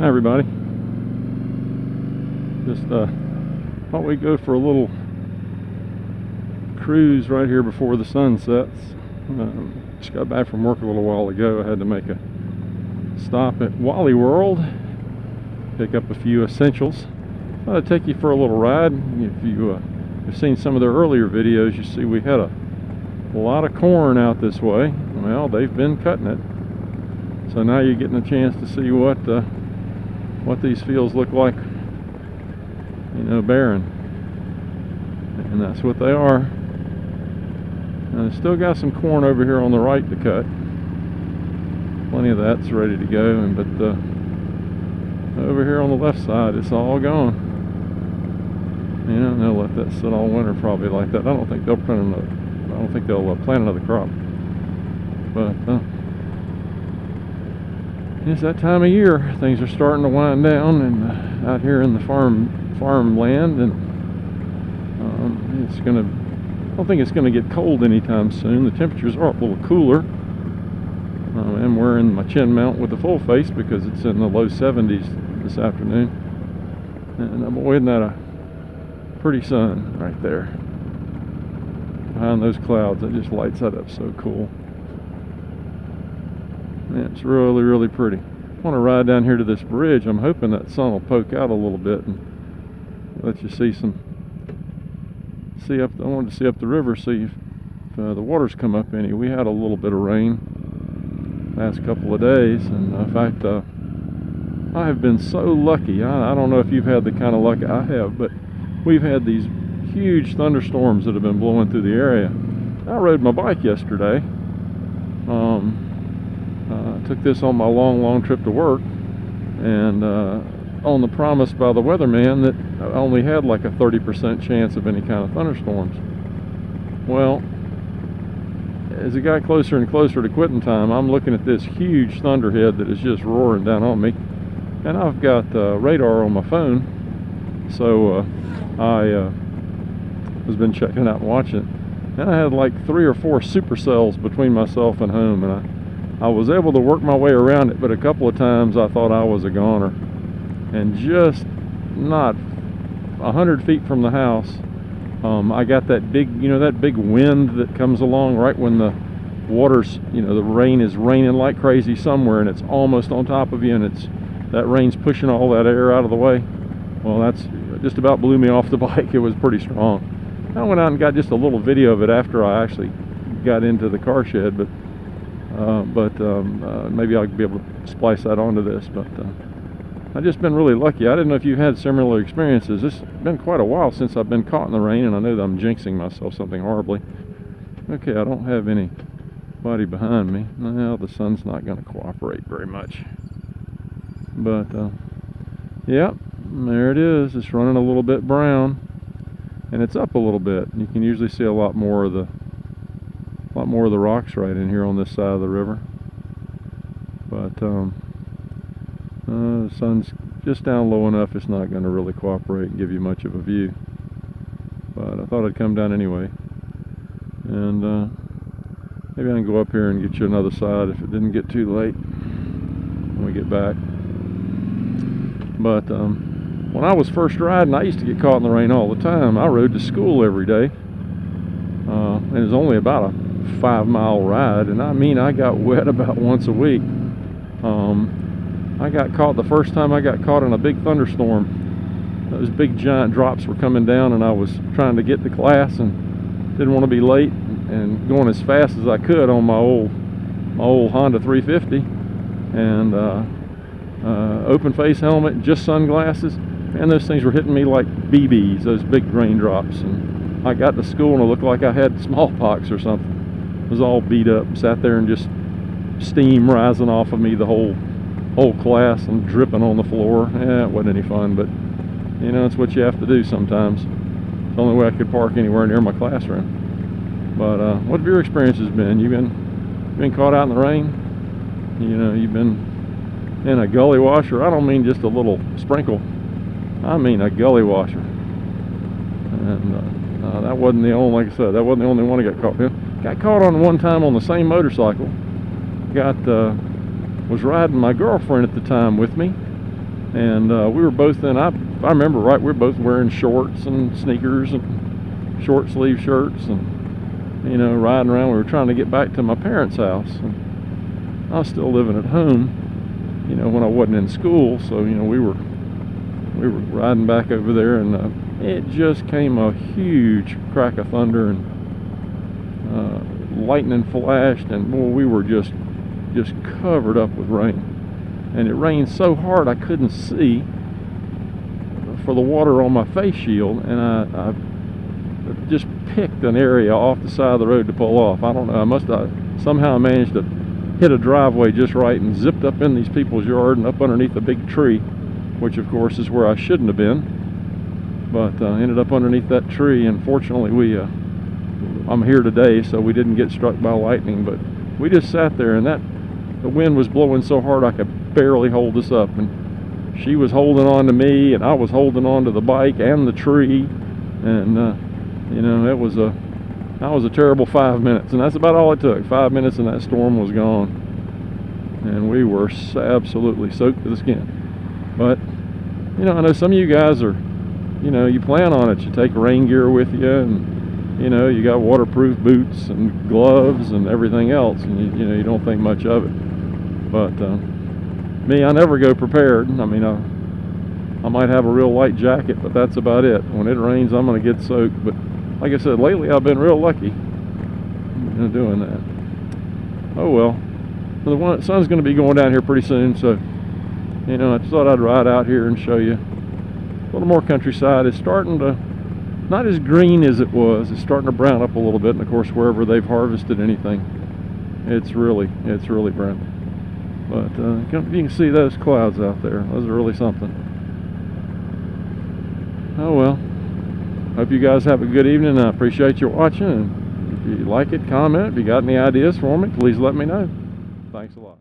everybody. Just thought we'd go for a little cruise right here before the sun sets. Just got back from work a little while ago. I had to make a stop at Wally World, pick up a few essentials. Thought I'd take you for a little ride. If you've seen some of their earlier videos, you see we had a lot of corn out this way. Well, they've been cutting it. So now you're getting a chance to see what these fields look like, you know, barren. And that's what they are. And still got some corn over here on the right to cut. Plenty of that's ready to go, but over here on the left side, it's all gone. You know, they'll let that sit all winter probably like that. I don't think they'll plant another crop. But it's that time of year. Things are starting to wind down, and out here in the farmland, and it's gonna. I don't think it's going to get cold anytime soon. The temperatures are a little cooler. I'm wearing my chin mount with the full face because it's in the low 70s this afternoon. And boy, isn't that a pretty sun right there. Behind those clouds, it just lights that up so cool. Yeah, it's really, really pretty. I want to ride down here to this bridge. I'm hoping that sun will poke out a little bit and let you see some. I wanted to see up the river, see if the water's come up any. We had a little bit of rain last couple of days, and in fact, I have been so lucky. I don't know if you've had the kind of luck I have, but we've had these huge thunderstorms that have been blowing through the area. I rode my bike yesterday. I took this on my long trip to work, and on the promise by the weatherman that I only had like a 30% chance of any kind of thunderstorms. Well, as it got closer and closer to quitting time, I'm looking at this huge thunderhead that is just roaring down on me, and I've got radar on my phone, so I was been checking it out and watching it, and I had like 3 or 4 supercells between myself and home, and I was able to work my way around it, but a couple of times I thought I was a goner. And just not 100 feet from the house, I got that big, you know, that big wind that comes along right when the water's, you know, the rain is raining like crazy somewhere, and it's almost on top of you, and that rain's pushing all that air out of the way. Well, that's just about blew me off the bike. It was pretty strong. I went out and got just a little video of it after I actually got into the car shed, but maybe I'll be able to splice that onto this. But I've just been really lucky. I didn't know if you've had similar experiences. It's been quite a while since I've been caught in the rain, and I know that I'm jinxing myself something horribly. Okay, I don't have anybody behind me. Well, the sun's not going to cooperate very much. But, yeah, there it is. It's running a little bit brown, and it's up a little bit. You can usually see a lot more of the rocks right in here on this side of the river. But, the sun's just down low enough, it's not going to really cooperate and give you much of a view. But I thought I'd come down anyway. And maybe I can go up here and get you another side if it didn't get too late when we get back. But when I was first riding, I used to get caught in the rain all the time. I rode to school every day. And it was only about a 5-mile ride. And I mean, I got wet about once a week. I got caught the first time I got caught in a big thunderstorm. Those big giant drops were coming down, and I was trying to get to class and didn't want to be late, and going as fast as I could on my old Honda 350, and open face helmet, just sunglasses, and those things were hitting me like BBs, those big raindrops. And I got to school and it looked like I had smallpox or something. I was all beat up, sat there and just steam rising off of me the whole class and dripping on the floor. It wasn't any fun, but you know, it's what you have to do sometimes. It's the only way I could park anywhere near my classroom. But what have your experiences been? You've been caught out in the rain? You know, you've been in a gully washer. I don't mean just a little sprinkle. I mean a gully washer. And that wasn't the only, like I said, that wasn't the only one I got caught in. Got caught on one time on the same motorcycle. Was riding my girlfriend at the time with me, And we were both in, if I remember right, we were both wearing shorts and sneakers and short sleeve shirts, and, you know, riding around. We were trying to get back to my parents' house. And I was still living at home, you know, when I wasn't in school. So, you know, we were riding back over there, and it just came a huge crack of thunder, and lightning flashed, and boy, we were just covered up with rain. And it rained so hard I couldn't see for the water on my face shield, and I just picked an area off the side of the road to pull off. I don't know, I somehow managed to hit a driveway just right and zipped up in these people's yard and up underneath a big tree, which of course is where I shouldn't have been, but ended up underneath that tree. And fortunately I'm here today, so we didn't get struck by lightning, but we just sat there, and the wind was blowing so hard I could barely hold us up, and she was holding on to me, and I was holding on to the bike and the tree, and you know, that was a terrible 5 minutes, and that's about all it took. 5 minutes and that storm was gone, and we were absolutely soaked to the skin. But you know, I know some of you guys are, you know, you plan on it. You take rain gear with you, and you know, you got waterproof boots and gloves and everything else, and you know, you don't think much of it. But me, I never go prepared. I mean, I might have a real light jacket, but that's about it. When it rains, I'm going to get soaked. But like I said, lately I've been real lucky doing that. Oh well. The sun's going to be going down here pretty soon, so you know, I just thought I'd ride out here and show you a little more countryside. It's starting to, not as green as it was. It's starting to brown up a little bit, and of course, wherever they've harvested anything, it's really brown. But you can see those clouds out there. Those are really something. Oh well. Hope you guys have a good evening. I appreciate you watching. And if you like it, comment. If you got any ideas for me, please let me know. Thanks a lot.